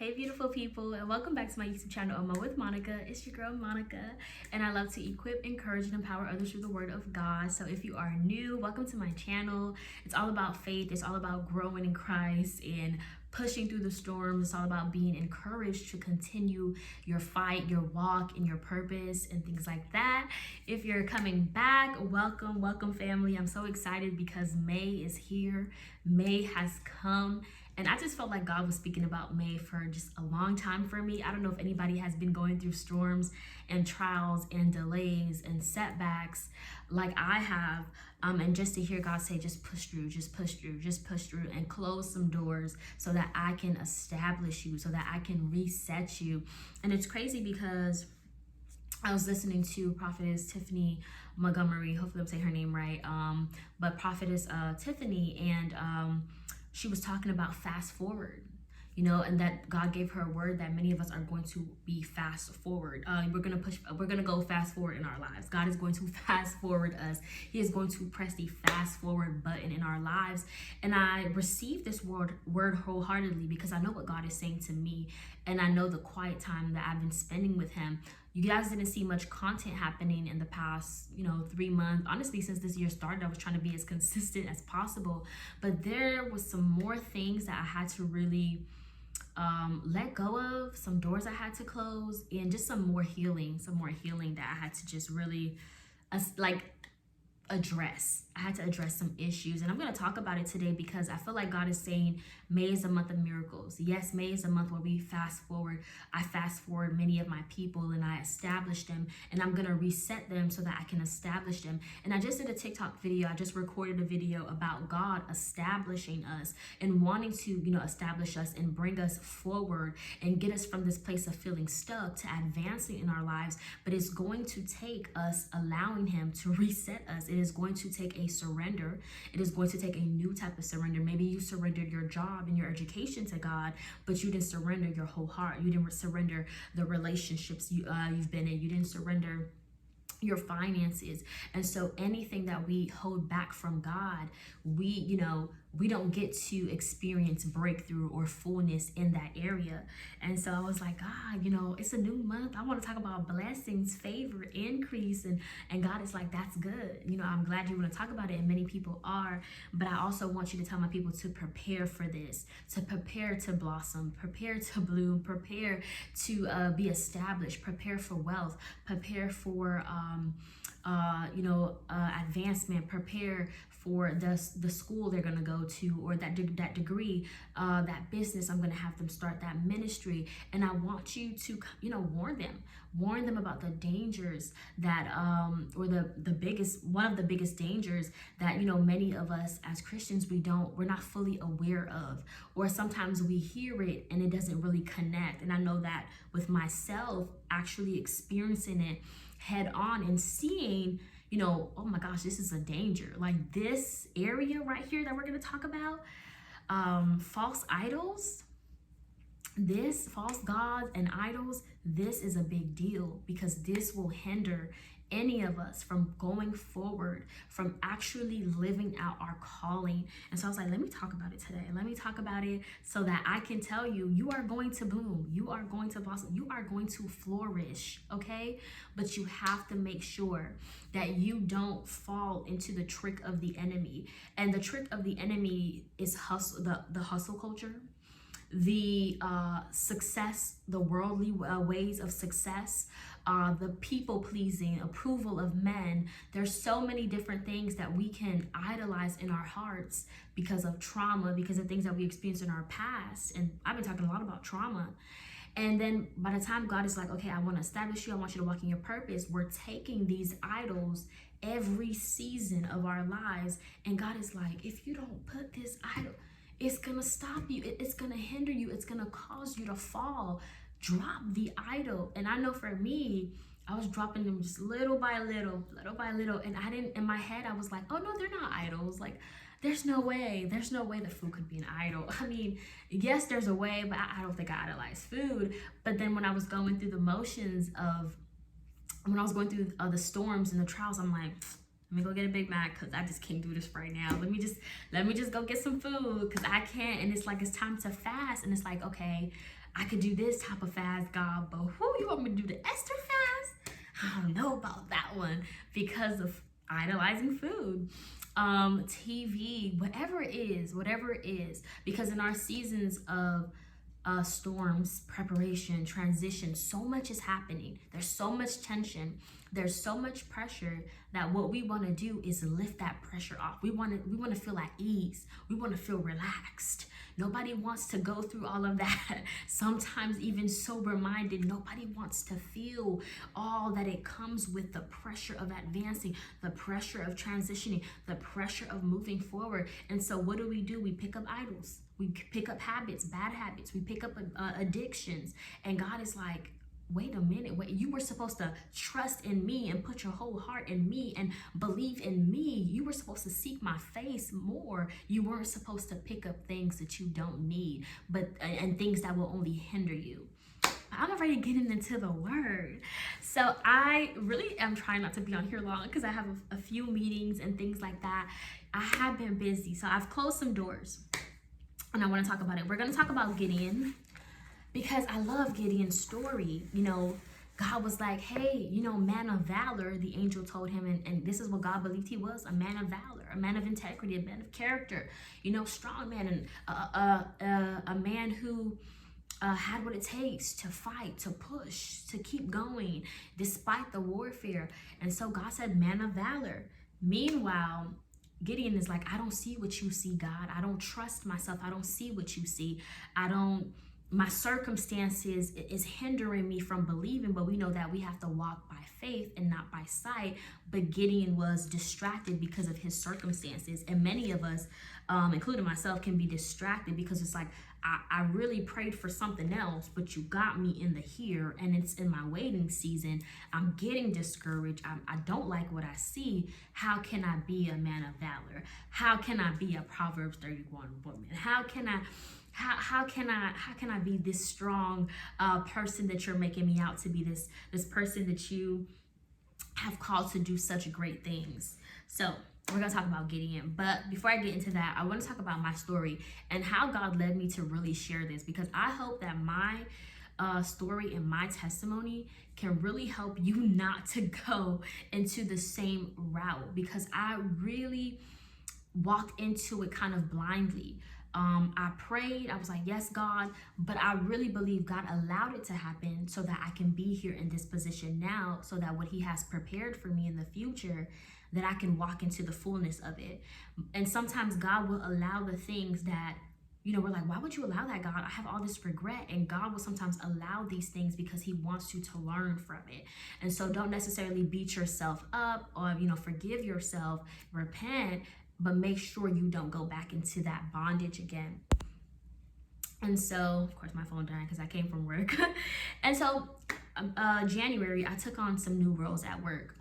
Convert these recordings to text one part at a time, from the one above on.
Hey beautiful people, and welcome back to my YouTube channel, Oma with Monica. It's your girl Monica, and I love to equip, encourage, and empower others through the word of God. So if you are new, welcome to my channel. It's all about faith. It's all about growing in Christ and pushing through the storms. It's all about being encouraged to continue your fight, your walk, and your purpose and things like that. If you're coming back, welcome family. I'm so excited because May is here. May has come. And I just felt like God was speaking about May for just a long time for me. I don't know if anybody has been going through storms and trials and delays and setbacks like I have. And just to hear God say, just push through, just push through, just push through, and close some doors so that I can establish you, so that I can reset you. And it's crazy because I was listening to Prophetess Tiffany Montgomery, hopefully I'm saying her name right, but Prophetess Tiffany, and she was talking about fast forward, and that God gave her a word that many of us are going to be fast forward. We're gonna go fast forward in our lives. God is going to fast forward us. He is going to press the fast forward button in our lives. And I received this word wholeheartedly because I know what God is saying to me, and I know the quiet time that I've been spending with Him. You guys didn't see much content happening in the past, 3 months. Honestly, since this year started, I was trying to be as consistent as possible. But there was some more things that I had to really let go of, some doors I had to close, and just some more healing that I had to just really address. I had to address some issues, and I'm going to talk about it today because I feel like God is saying May is a month of miracles. Yes, May is a month where we fast forward. I fast forward many of my people and I establish them, and I'm going to reset them so that I can establish them. And I just did a TikTok video. I just recorded a video about God establishing us and wanting to, establish us and bring us forward and get us from this place of feeling stuck to advancing in our lives. But it's going to take us allowing Him to reset us. It is going to take a surrender. It is going to take a new type of surrender. Maybe you surrendered your job and your education to God, but you didn't surrender your whole heart. You didn't surrender the relationships you've been in. You didn't surrender your finances. And so anything that we hold back from God, we don't get to experience breakthrough or fullness in that area. And so I was like, God, it's a new month. I want to talk about blessings, favor, increase. And God is like, that's good. I'm glad you want to talk about it. And many people are, but I also want you to tell my people to prepare for this, to prepare to blossom, prepare to bloom, prepare to be established, prepare for wealth, prepare for advancement, prepare for the school they're going to go to, or that degree, that business I'm going to have them start, that ministry. And I want you to warn them about the dangers that or one of the biggest dangers that many of us as Christians we're not fully aware of, or sometimes we hear it and it doesn't really connect. And I know that with myself actually experiencing it head on and seeing, oh my gosh, this is a danger. Like this area right here that we're going to talk about, false idols, false gods and idols, this is a big deal because this will hinder any of us from going forward, from actually living out our calling. And so I was like, let me talk about it today. Let me talk about it so that I can tell you, you are going to bloom. You are going to blossom. You are going to flourish, okay? But you have to make sure that you don't fall into the trick of the enemy. And the trick of the enemy is hustle, the hustle culture, the success, the worldly ways of success, the people-pleasing, approval of men. There's so many different things that we can idolize in our hearts because of trauma, because of things that we experienced in our past. And I've been talking a lot about trauma. And then by the time God is like, okay, I want to establish you, I want you to walk in your purpose, we're taking these idols every season of our lives. And God is like, if you don't put this idol, it's going to stop you. It's going to hinder you. It's going to cause you to fall. Drop the idol. And I know for me, I was dropping them just little by little. And in my head, I was like, oh no, they're not idols. Like, there's no way that food could be an idol. I mean, yes, there's a way, but I don't think I idolize food. But then when I was going through the motions of, when I was going through the storms and the trials, I'm like, let me go get a Big Mac because I just can't do this right now. Let me just go get some food because I can't. And it's like, it's time to fast. And it's like, okay, I could do this type of fast, God, but who you want me to do the Esther fast? I don't know about that one because of idolizing food. TV, whatever it is, because in our seasons of storms, preparation, transition, so much is happening. There's so much tension. There's so much pressure that what we want to do is lift that pressure off. We want to feel at ease. We want to feel relaxed. Nobody wants to go through all of that. Sometimes even sober-minded, nobody wants to feel all that it comes with the pressure of advancing, the pressure of transitioning, the pressure of moving forward. And so what do? We pick up idols. We pick up habits, bad habits. We pick up addictions. And God is like, wait a minute, you were supposed to trust in me and put your whole heart in me and believe in me. You were supposed to seek my face more. You weren't supposed to pick up things that you don't need, and things that will only hinder you. I'm already getting into the word. So I really am trying not to be on here long because I have a few meetings and things like that. I have been busy, so I've closed some doors and I want to talk about it. We're going to talk about Gideon, because I love Gideon's story. You know, God was like, hey, you know, man of valor, the angel told him, and this is what God believed he was, a man of valor, a man of integrity, a man of character, you know, strong man, and a man who had what it takes to fight, to push, to keep going despite the warfare. And so God said, man of valor. Meanwhile, Gideon is like, I don't see what you see, God. I don't trust myself. I don't see what you see. My circumstances is hindering me from believing, but we know that we have to walk by faith and not by sight. But Gideon was distracted because of his circumstances. And many of us, including myself, can be distracted because it's like, I really prayed for something else, but you got me in the here, and it's in my waiting season. I'm getting discouraged. I don't like what I see. How can I be a man of valor? How can I be a Proverbs 31 woman? How can I be this strong person that you're making me out to be, this person that you have called to do such great things? So we're gonna talk about Gideon, but before I get into that, I want to talk about my story and how God led me to really share this, because I hope that my story and my testimony can really help you not to go into the same route, because I really walked into it kind of blindly. I prayed, I was like, yes, God, but I really believe God allowed it to happen so that I can be here in this position now, so that what he has prepared for me in the future, that I can walk into the fullness of it. And sometimes God will allow the things that, you know, we're like, why would you allow that, God? I have all this regret. And God will sometimes allow these things because he wants you to learn from it. And so don't necessarily beat yourself up or, you know, forgive yourself, repent, but make sure you don't go back into that bondage again. And so, of course, my phone died because I came from work. And so January, I took on some new roles at work.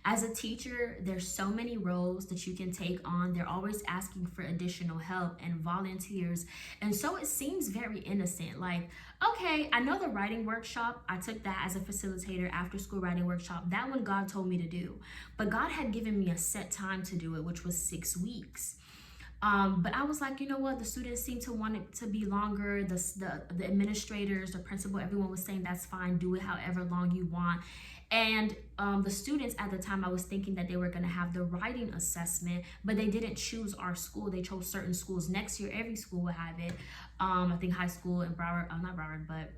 As a teacher, there's so many roles that you can take on. They're always asking for additional help and volunteers. And so it seems very innocent. Like, okay, I know the writing workshop. I took that as a facilitator, after school writing workshop. That one God told me to do. But God had given me a set time to do it, which was 6 weeks. But I was like, you know what? The students seem to want it to be longer. The administrators, the principal, everyone was saying that's fine. Do it however long you want. And the students at the time, I was thinking that they were going to have the writing assessment, but they didn't choose our school. They chose certain schools. Next year, every school will have it. I think high school in Broward, not Broward, but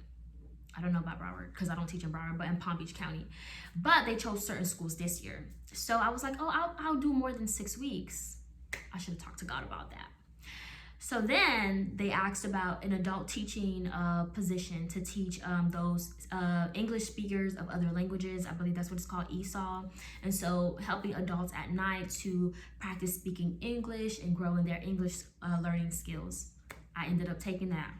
I don't know about Broward because I don't teach in Broward, but in Palm Beach County. But they chose certain schools this year. So I was like, oh, I'll do more than 6 weeks. I should have talked to God about that. So then they asked about an adult teaching position to teach those English speakers of other languages. I believe that's what it's called, ESOL. And so helping adults at night to practice speaking English and growing their English learning skills. I ended up taking that.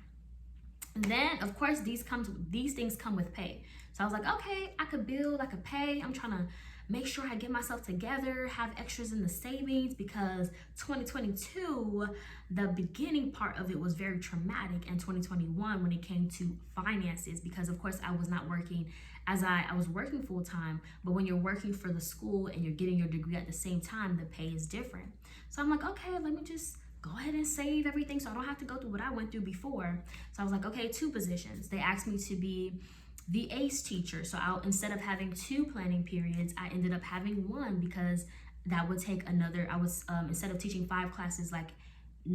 And then, of course, these things come with pay. So I was like, okay, I could build, I could pay. I'm trying to make sure I get myself together, have extras in the savings, because 2022, the beginning part of it was very traumatic, and 2021 when it came to finances, because of course I was not working as I was working full time, but when you're working for the school and you're getting your degree at the same time, the pay is different. So I'm like, okay, let me just go ahead and save everything so I don't have to go through what I went through before. So I was like, okay, 2 positions. They asked me to be the ACE teacher. So instead of having 2 planning periods, I ended up having 1, because that would take another, instead of teaching 5 classes like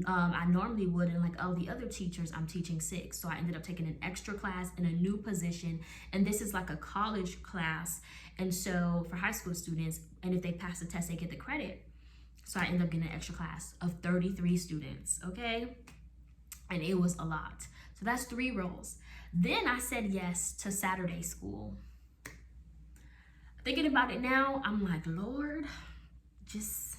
I normally would, and like all the other teachers, I'm teaching 6. So I ended up taking an extra class in a new position, and this is like a college class, and so for high school students, and if they pass the test, they get the credit. So I ended up getting an extra class of 33 students, okay? And it was a lot. So that's 3 roles. Then I said yes to Saturday school. Thinking about it now, I'm like, Lord, just,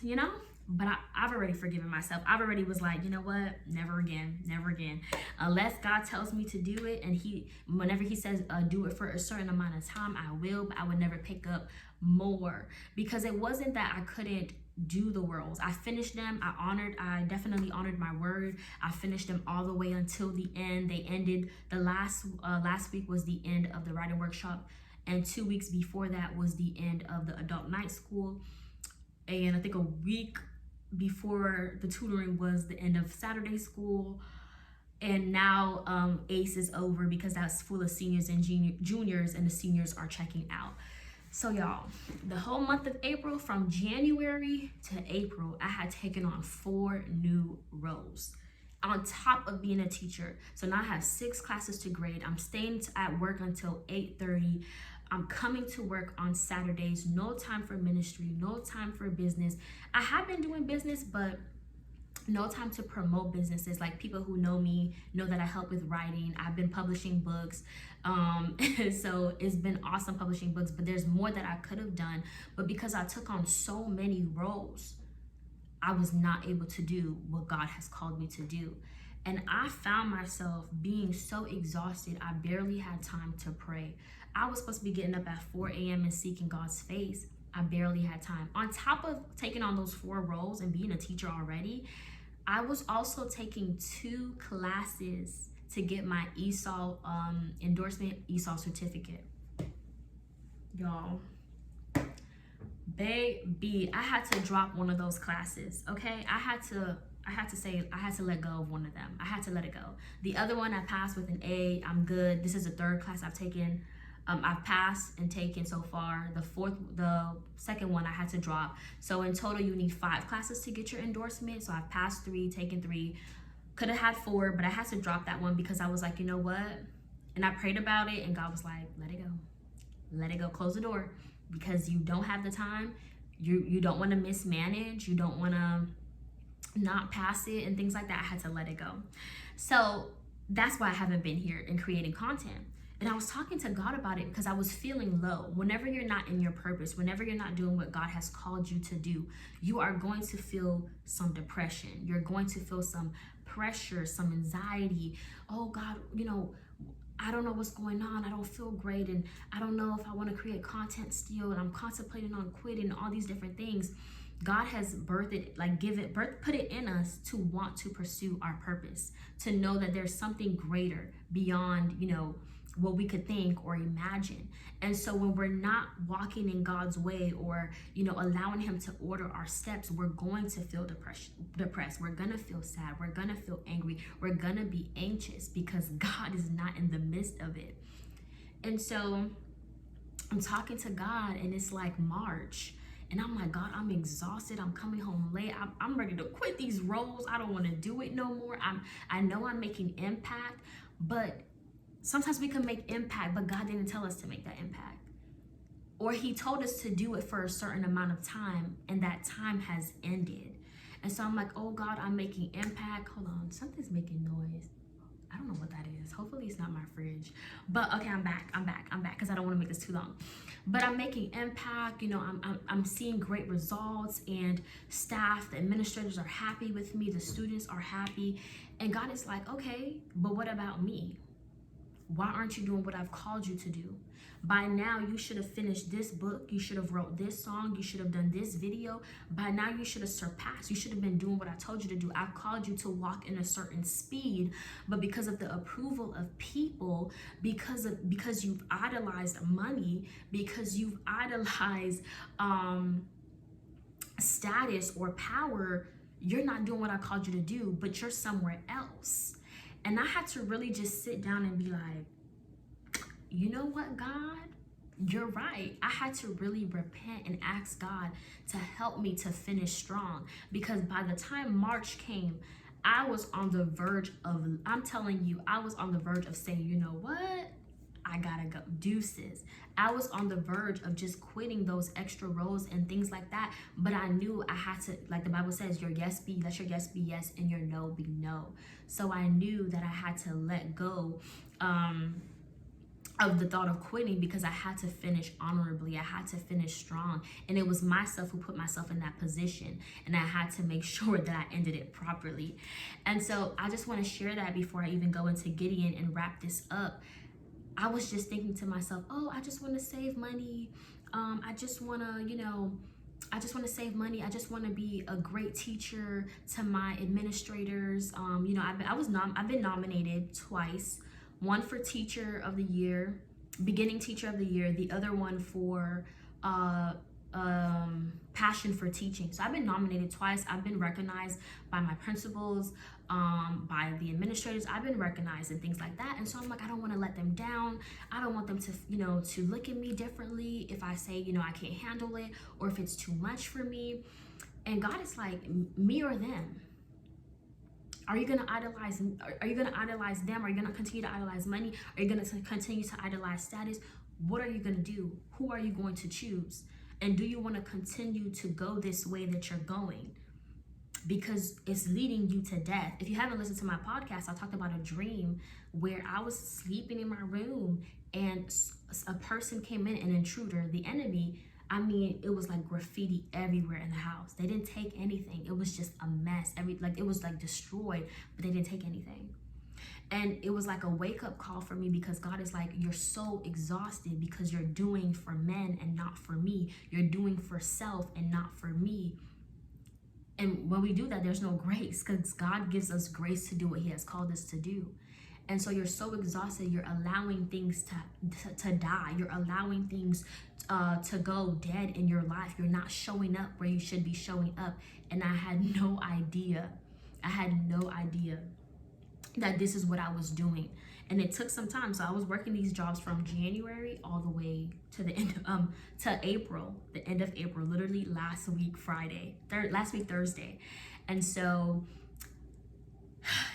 but I've already forgiven myself. I've already was like, you know what? Never again, never again. Unless God tells me to do it, and whenever he says do it for a certain amount of time, I will, but I would never pick up more, because it wasn't that I couldn't do the roles. I finished them. I definitely honored my word. I finished them all the way until the end. They ended, the last week was the end of the writing workshop, and 2 weeks before that was the end of the adult night school. And I think a week before the tutoring was the end of Saturday school. And now ACE is over, because that's full of seniors and juniors, and the seniors are checking out. So y'all, the whole month of April, from January to April, I had taken on 4 new roles on top of being a teacher. So now I have 6 classes to grade. I'm staying at work until 8:30. I'm coming to work on Saturdays. No time for ministry, no time for business. I have been doing business, but no time to promote businesses. Like, people who know me know that I help with writing. I've been publishing books. So it's been awesome publishing books, but there's more that I could have done. But because I took on so many roles, I was not able to do what God has called me to do. And I found myself being so exhausted, I barely had time to pray. I was supposed to be getting up at 4 a.m. and seeking God's face. I barely had time. On top of taking on those 4 roles and being a teacher already, I was also taking 2 classes to get my ESOL endorsement, ESOL certificate. Y'all, baby, I had to drop one of those classes, okay? I had to let go of one of them. I had to let it go. The other one I passed with an A. I'm good. This is the 3rd class I've taken. I've passed and taken so far. The second one I had to drop. So in total, you need 5 classes to get your endorsement. So I've passed 3, taken 3. Could have had 4, but I had to drop that one because I was like, you know what? And I prayed about it, and God was like, let it go. Let it go. Close the door, because you don't have the time. You don't want to mismanage. You don't want to not pass it and things like that. I had to let it go. So that's why I haven't been here and creating content. And I was talking to God about it, because I was feeling low. Whenever you're not in your purpose, whenever you're not doing what God has called you to do, you are going to feel some depression. You're going to feel some pressure, some anxiety. Oh God, I don't know what's going on. I don't feel great, and I don't know if I want to create content still, and I'm contemplating on quitting, and all these different things. God has put it in us to want to pursue our purpose, to know that there's something greater beyond, what we could think or imagine. And so when we're not walking in God's way, or allowing him to order our steps, we're going to feel depressed. We're gonna feel sad. We're gonna feel angry. We're gonna be anxious, because God is not in the midst of it. And so I'm talking to God, and it's like March, and I'm like, God, I'm exhausted. I'm coming home late. I'm ready to quit these roles. I don't want to do it no more. I know I'm making impact, but sometimes we can make impact, but God didn't tell us to make that impact. Or he told us to do it for a certain amount of time, and that time has ended. And so I'm like, oh God, I'm making impact. Hold on, something's making noise. I don't know what that is. Hopefully it's not my fridge. But okay, I'm back, because I don't want to make this too long. But I'm making impact. I'm seeing great results, and staff, the administrators are happy with me. The students are happy. And God is like, okay, but what about me? Why aren't you doing what I've called you to do? By now, you should have finished this book. You should have wrote this song. You should have done this video. By now, you should have surpassed. You should have been doing what I told you to do. I've called you to walk in a certain speed, but because of the approval of people, because you've idolized money, because you've idolized status or power, you're not doing what I called you to do, but you're somewhere else. And I had to really just sit down and be like, you know what, God? You're right. I had to really repent and ask God to help me to finish strong, because by the time March came, I was on the verge of, I'm telling you, I was on the verge of saying, you know what? I gotta go, deuces. I was on the verge of just quitting those extra roles and things like that. But I knew I had to, like the Bible says, your yes be, let your yes be yes and your no be no. So I knew that I had to let go of the thought of quitting, because I had to finish honorably. I had to finish strong. And it was myself who put myself in that position. And I had to make sure that I ended it properly. And so I just want to share that before I even go into Gideon and wrap this up. I was just thinking to myself, oh, I just want to save money. I just want to, I just want to save money. I just want to be a great teacher to my administrators. I've been nominated twice. One for Teacher of the Year, Beginning Teacher of the Year. The other one for Passion for Teaching. So I've been nominated twice. I've been recognized by my principals, by the administrators. I've been recognized and things like that. And so I'm like, I don't want to let them down. I don't want them to, to look at me differently if I say, I can't handle it, or if it's too much for me. And God is like, me or them? Are you gonna idolize? Are you gonna idolize them? Are you gonna continue to idolize money? Are you gonna continue to idolize status? What are you gonna do? Who are you going to choose? And do you want to continue to go this way that you're going? Because it's leading you to death. If you haven't listened to my podcast, I talked about a dream where I was sleeping in my room and a person came in, an intruder, the enemy. I mean, it was like graffiti everywhere in the house. They didn't take anything. It was just a mess. It was like destroyed, but they didn't take anything. And it was like a wake-up call for me, because God is like, you're so exhausted because you're doing for men and not for me. You're doing for self and not for me. And when we do that, there's no grace, because God gives us grace to do what he has called us to do. And so you're so exhausted, you're allowing things to die. You're allowing things to go dead in your life. You're not showing up where you should be showing up. And I had no idea. That this is what I was doing. And it took some time. So I was working these jobs from January all the way to the end to April, the end of April, literally last week Thursday. And so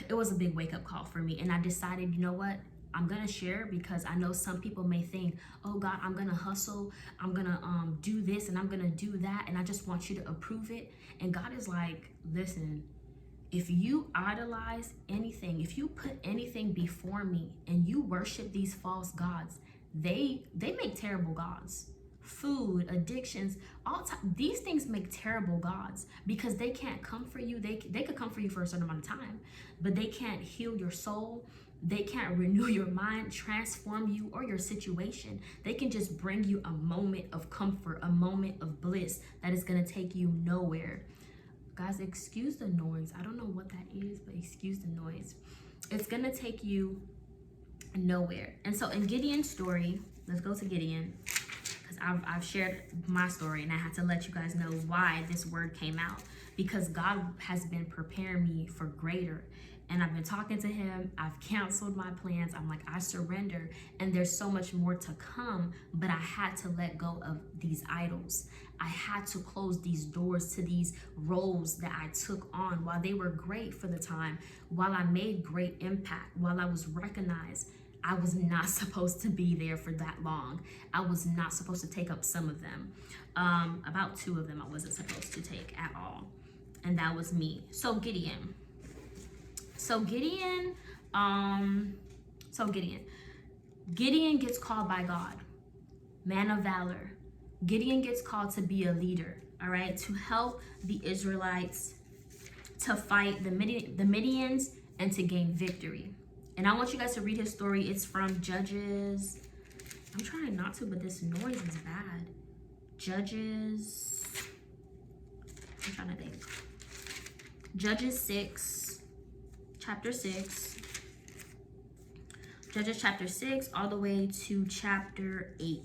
it was a big wake-up call for me. And I decided, you know what? I'm gonna share, because I know some people may think, oh God, I'm gonna hustle, I'm gonna do this and I'm gonna do that, and I just want you to approve it. And God is like, listen, if you idolize anything, if you put anything before me and you worship these false gods, they make terrible gods. Food, addictions, these things make terrible gods, because they can't come for you. They could come for you for a certain amount of time, but they can't heal your soul. They can't renew your mind, transform you or your situation. They can just bring you a moment of comfort, a moment of bliss that is going to take you nowhere. Guys, excuse the noise. I don't know what that is, but excuse the noise. It's going to take you nowhere. And so in Gideon's story, let's go to Gideon, because I've shared my story and I had to let you guys know why this word came out, because God has been preparing me for greater. And I've been talking to him. I've canceled my plans. I'm like, I surrender. And there's so much more to come, but I had to let go of these idols. I had to close these doors to these roles that I took on. While they were great for the time, while I made great impact, while I was recognized, I was not supposed to be there for that long. I was not supposed to take up some of them. About 2 of them I wasn't supposed to take at all. And that was me. So Gideon, Gideon gets called by God, man of valor. Gideon gets called to be a leader, all right, to help the Israelites to fight the Midians and to gain victory. And I want you guys to read his story. It's from Judges. I'm trying not to, but this noise is bad. Judges, I'm trying to think. Judges 6. Chapter 6, Judges chapter 6, all the way to chapter 8,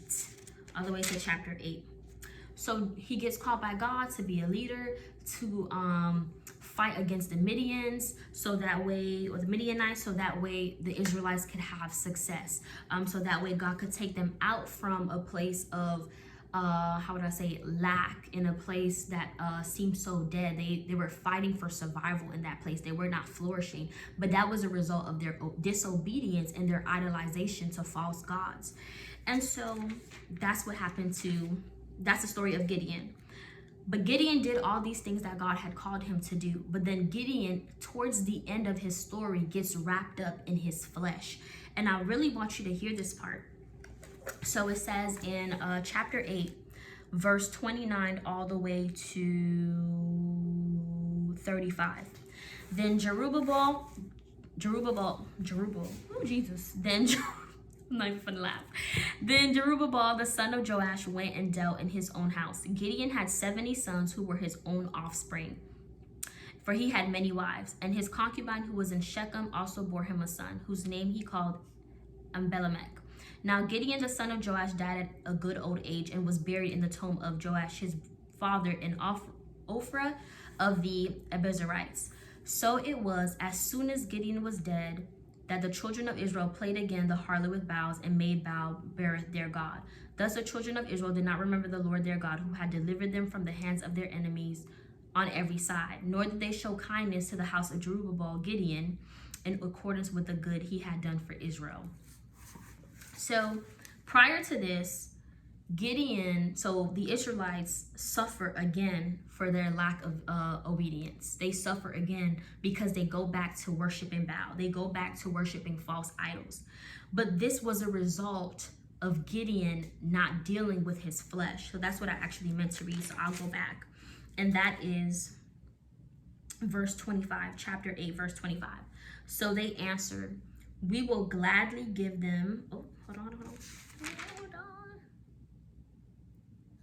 So he gets called by God to be a leader, to fight against the Midians, so that way, or the Midianites, so that way the Israelites could have success. So that way God could take them out from a place of how would I say, lack, in a place that seemed so dead. They were fighting for survival in that place. They were not flourishing, but that was a result of their disobedience and their idolization to false gods. And so that's what happened that's the story of Gideon. But Gideon did all these things that God had called him to do. But then Gideon, towards the end of his story, gets wrapped up in his flesh. And I really want you to hear this part. So it says in chapter 8, verse 29 all the way to 35. Then Jerubbaal, oh Jesus, then I'm not even gonna laugh. Then Jerubbaal, the son of Joash, went and dealt in his own house. Gideon had 70 sons who were his own offspring, for he had many wives. And his concubine who was in Shechem also bore him a son, whose name he called Abimelech. Now Gideon, the son of Joash, died at a good old age and was buried in the tomb of Joash, his father, in Ophrah of the Abiezrites. So it was, as soon as Gideon was dead, that the children of Israel played again the harlot with Baals and made Baal Berith their god. Thus the children of Israel did not remember the Lord their God, who had delivered them from the hands of their enemies on every side, nor did they show kindness to the house of Jerubbaal, Gideon, in accordance with the good he had done for Israel. So prior to this, Gideon, so the Israelites suffer again for their lack of obedience. They suffer again because they go back to worshiping Baal. They go back to worshiping false idols. But this was a result of Gideon not dealing with his flesh. So that's what I actually meant to read. So I'll go back. And that is verse 25, chapter 8, verse 25. So they answered, we will gladly give them, hold on.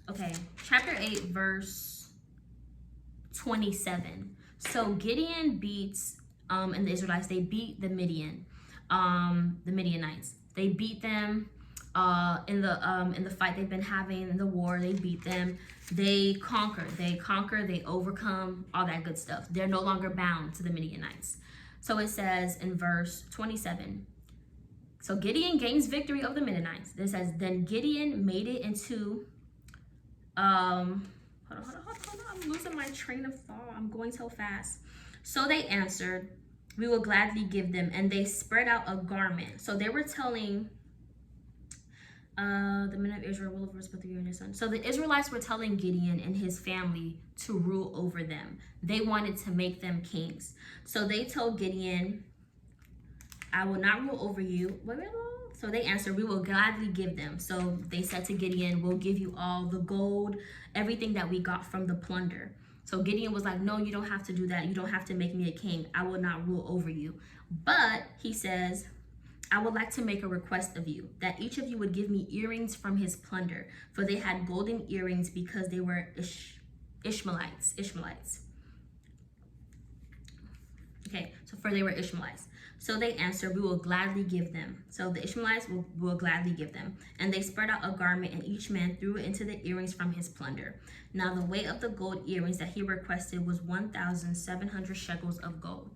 Okay, chapter 8, verse 27. So Gideon beats, and the Israelites, they beat the Midianites. They beat them in the fight they've been having, in the war. They beat them. They conquer, they overcome, all that good stuff. They're no longer bound to the Midianites. So it says in verse 27, so Gideon gains victory over the Midianites. It says, then Gideon made it into, hold on, I'm losing my train of thought. I'm going so fast. So they answered, we will gladly give them. And they spread out a garment. So they were telling the men of Israel will over us but the year and his son. So the Israelites were telling Gideon and his family to rule over them. They wanted to make them kings. So they told Gideon, I will not rule over you. So they answered, we will gladly give them. So they said to Gideon, we'll give you all the gold, everything that we got from the plunder. So Gideon was like, no, you don't have to do that. You don't have to make me a king. I will not rule over you. But he says, I would like to make a request of you, that each of you would give me earrings from his plunder. For they had golden earrings because they were Ishmaelites. Okay, so for they were Ishmaelites. So they answered, we will gladly give them. So the Ishmaelites will gladly give them. And they spread out a garment, and each man threw it into the earrings from his plunder. Now the weight of the gold earrings that he requested was 1,700 shekels of gold,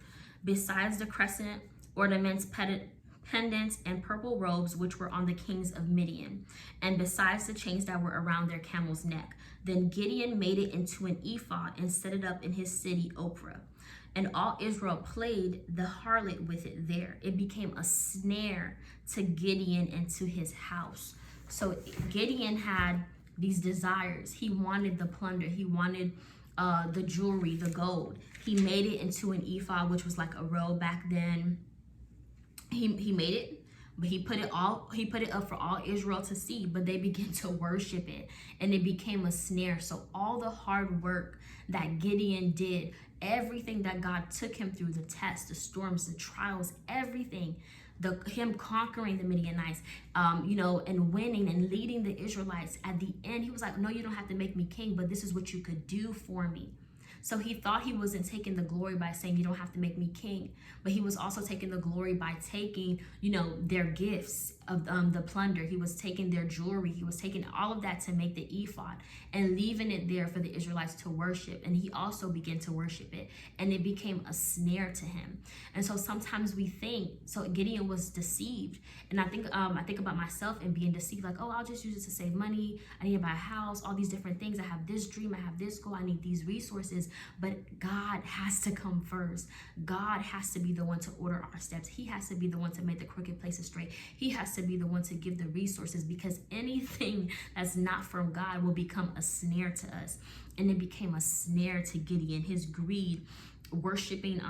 besides the crescent ornaments, pendants, and purple robes which were on the kings of Midian, and besides the chains that were around their camel's neck. Then Gideon made it into an ephod and set it up in his city Ophrah. And all Israel played the harlot with it there. It became a snare to Gideon and to his house. So Gideon had these desires. He wanted the plunder. He wanted the jewelry, the gold. He made it into an ephod, which was like a robe back then. He made it, but he put it up for all Israel to see, but they began to worship it, and it became a snare. So all the hard work that Gideon did, everything that God took him through, the tests, the storms, the trials, everything, him conquering the Midianites, and winning and leading the Israelites, at the end, he was like, no, you don't have to make me king, but this is what you could do for me. So he thought he wasn't taking the glory by saying, you don't have to make me king, but he was also taking the glory by taking, their gifts of the plunder. He was taking their jewelry. He was taking all of that to make the ephod and leaving it there for the Israelites to worship. And he also began to worship it, and it became a snare to him. And so sometimes we think, so Gideon was deceived. And I think about myself and being deceived, like, oh, I'll just use it to save money. I need to buy a house, all these different things. I have this dream, I have this goal, I need these resources. But God has to come first. God has to be the one to order our steps. He has to be the one to make the crooked places straight. He has to be the one to give the resources, because anything that's not from God will become a snare to us. And it became a snare to Gideon. His greed, worshiping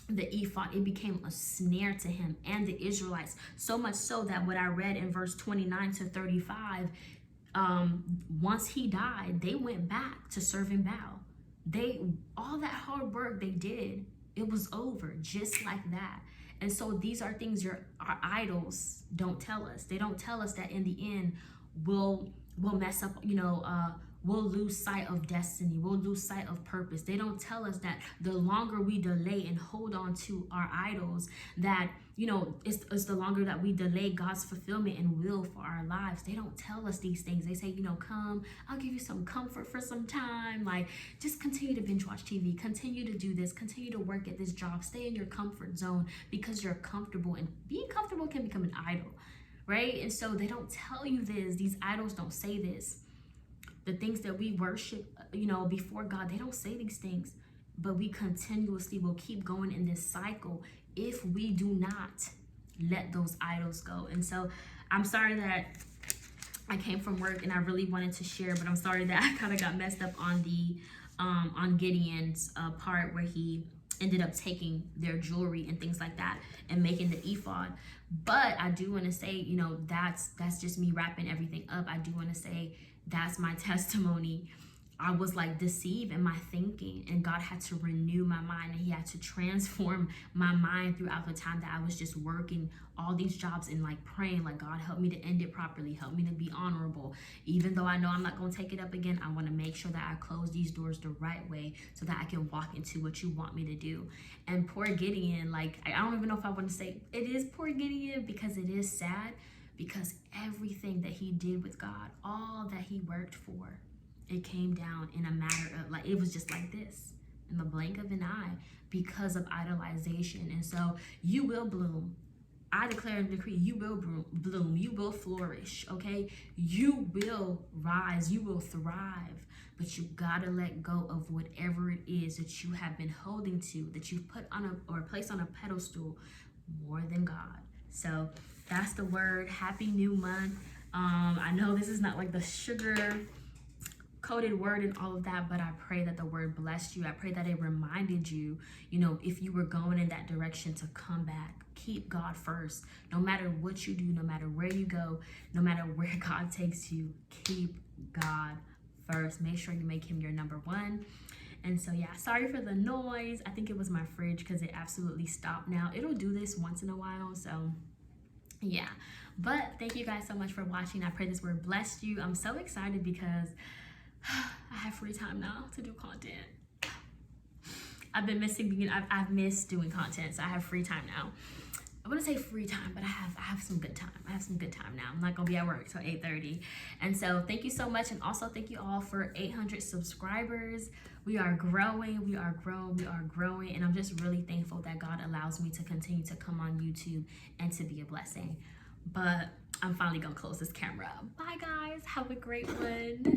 the ephod, it became a snare to him and the Israelites. So much so that what I read in verse 29 to 35, once he died, they went back to serving Baal. All that hard work they did, it was over just like that. And so these are things our idols don't tell us. They don't tell us that in the end we'll mess up, we'll lose sight of destiny. We'll lose sight of purpose. They don't tell us that the longer we delay and hold on to our idols, that, it's the longer that we delay God's fulfillment and will for our lives. They don't tell us these things. They say, come, I'll give you some comfort for some time. Like, just continue to binge watch TV, continue to do this, continue to work at this job, stay in your comfort zone because you're comfortable, and being comfortable can become an idol, right? And so they don't tell you this. These idols don't say this. The things that we worship, before God, they don't say these things, but we continuously will keep going in this cycle if we do not let those idols go. And so I'm sorry that I came from work and I really wanted to share, but I'm sorry that I kind of got messed up on the on Gideon's part where he ended up taking their jewelry and things like that and making the ephod. But I do want to say, that's just me wrapping everything up. I do want to say that's my testimony. I was like deceived in my thinking, and God had to renew my mind, and he had to transform my mind throughout the time that I was just working all these jobs and like praying, like, God, help me to end it properly. Help me to be honorable. Even though I know I'm not going to take it up again, I want to make sure that I close these doors the right way so that I can walk into what you want me to do. And poor Gideon, like, I don't even know if I want to say it is poor Gideon, because it is sad, because everything that he did with God, all that he worked for, it came down in a matter of, like, it was just like this, in the blink of an eye, because of idolization. And so you will bloom. I declare and decree, you will bloom, you will flourish, okay? You will rise, you will thrive, but you gotta let go of whatever it is that you have been holding to, that you've put on or placed on a pedestal more than God. So that's the word. Happy new month. I know this is not like the sugar coated word and all of that, but I pray that the word blessed you. I pray that it reminded you, if you were going in that direction, to come back. Keep God first. No matter what you do, no matter where you go, no matter where God takes you, keep God first. Make sure you make him your number one. And so, yeah, sorry for the noise. I think it was my fridge because it absolutely stopped now. It'll do this once in a while, so yeah. But thank you guys so much for watching. I pray this word blessed you. I'm so excited because I have free time now to do content. I've been missing, I've missed doing content, so I have free time now. I wouldn't say free time, but I have some good time. I have some good time now. I'm not gonna be at work till 8:30. And so thank you so much. And also thank you all for 800 subscribers. We are growing, we are growing. And I'm just really thankful that God allows me to continue to come on YouTube and to be a blessing. But I'm finally gonna close this camera. Bye guys, have a great one.